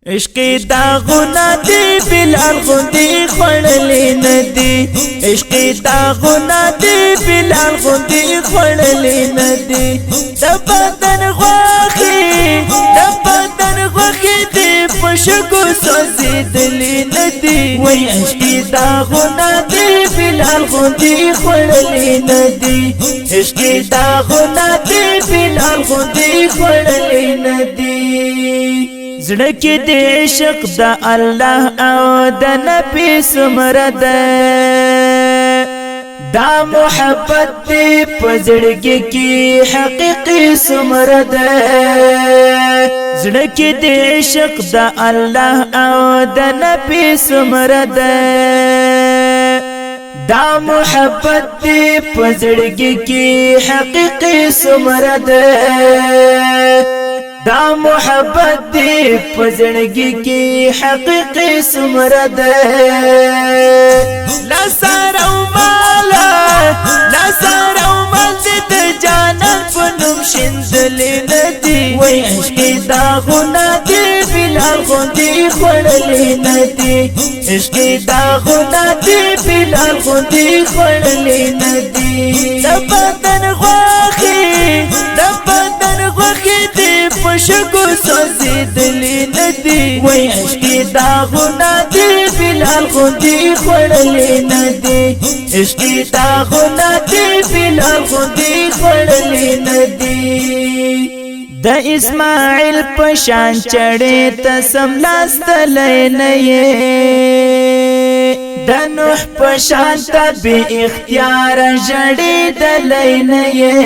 عشق داغونه دی بلال غوندی خوړلې ندی عشق داغونه دی بلال غوندی خوړلې ندی د بدن غوخي دی پښګو سوځېدلې ندی وای عشق داغونه دی بلال غوندی خوړلې ندی عشق داغونه دی بلال غوندی خوړلې ندی زړه کې د عشق د الله او د نبی څومره ده دا محبت دې په زړګي کې حقيقي څومره ده زړه کې د عشق د الله او د نبی څومره ده دا محبت دې په زړګي کې حقيقي څومره ده دا محبت دی پزړګي کې حقيقي څومره ده لا سره مال د جانان په نوم شندلې ندی وای عشق داغونه دی بلال غوندی خوړلې ندی عشق داغونه دی بلال غوندی خوړلې ندی د بدن غوخي دی پښګو سوځېدلې ندی وای عشق داغونه دی بلال غوندی خوړلې ندی عشق داغونه دی بلال غوندی خوړلې ندی د اسماعیل پشان چړې ته سملاستلې نه یې د نوح پشان ته به اختیار جړې دلې نه یې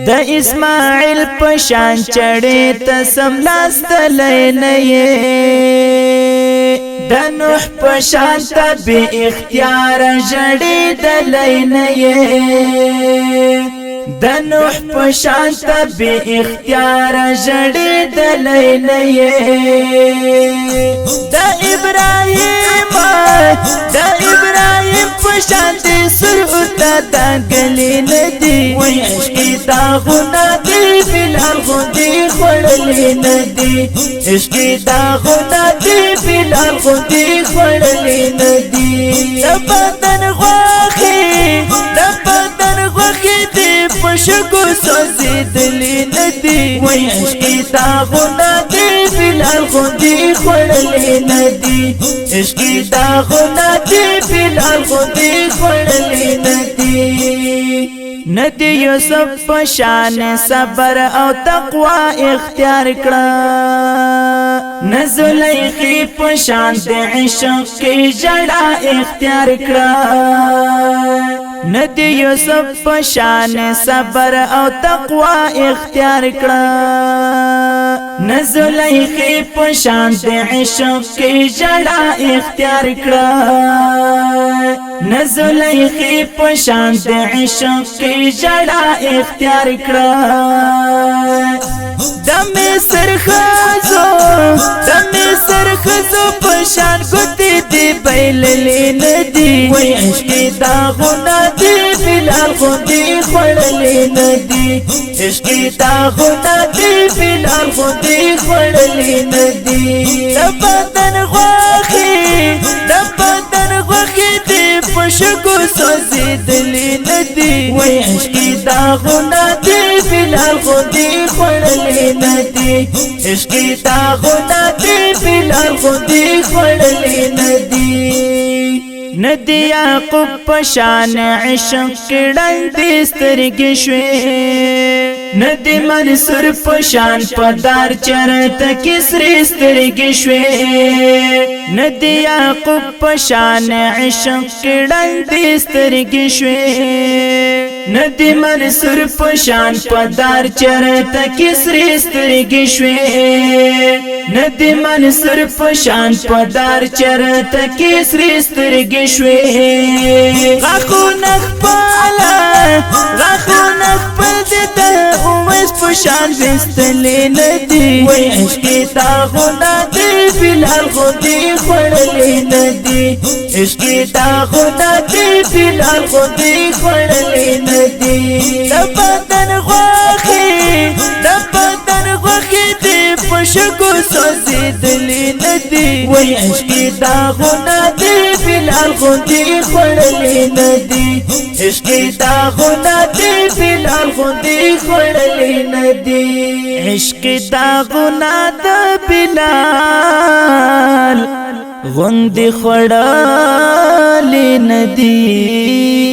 د اسماعیل پشان چړې ته سملاستلې نه یې د نوح پشان ته به اختیار جړې دلې نه یې د نوح پشان ته به اختیار جړې دلې نه یې د ابراهیم پشان دې سرعت دنګلې ندی وای عشق داغونه دی بلال غوندی خوړلې ندی عشق داغونه دی بلال غوندی خوړلې ندی د بدن غوخي دی پښګو سوځېدلې ندی وای عشق داغونه دی بلال غوندی خوړلې ندی عشق داغونه دی بلال غوندی خوړلې ندی ندی یوسف پشان صبر او تقوا اختیار کړه نزلیخی پشان د عشق کې جړه اختیار کړه ندی یوسف پشان صبر او تقوا اختیار کړه نزلیخی پشان د عشق کې جړه اختیار کړه نزلیخی پشان د عشق کې جړه اختیار کړه د مصر خزو پشان ګوتې دی بیللې ندی وای عشق داغونه دی بلال غوندی خوړلې ندی عشق داغونه دی بلال غوندی خوړلې ندی د بدن غوخي دی پښګو سوځېدلې ندی وای عشق داغونه دی بلال غوندی خوړلې ندی عشق داغونه دی بلال غوندی خوړلې ندی ندی یعقوب پشان عشق کړندې سترګې شوې ندی منصور پشان پدار چرته کې سرې سترګې شوې ندی یعقوب پشان عشق کړندې سترګې شوې ندی منصور پشان پدار چرته کې سرې سترګې شوې ندی منصور پشان پدار چرته کې سرې سترګې شوې غاخونه خپل دې اوس پشان وستلې ندی وای عشق داغونه دی بلال غوندی خوړلې ندی عشق داغونه دی بلال غوندی خوړلې ندی د بدن غوخي دی شګو سوځېدلې ندي وای عشق داغونه دې بلال غوندې خوړلې ندي عشق داغونه دې بلال غوندې خوړلې ندي عشق داغونه د بلال غوندې خوړلې ندي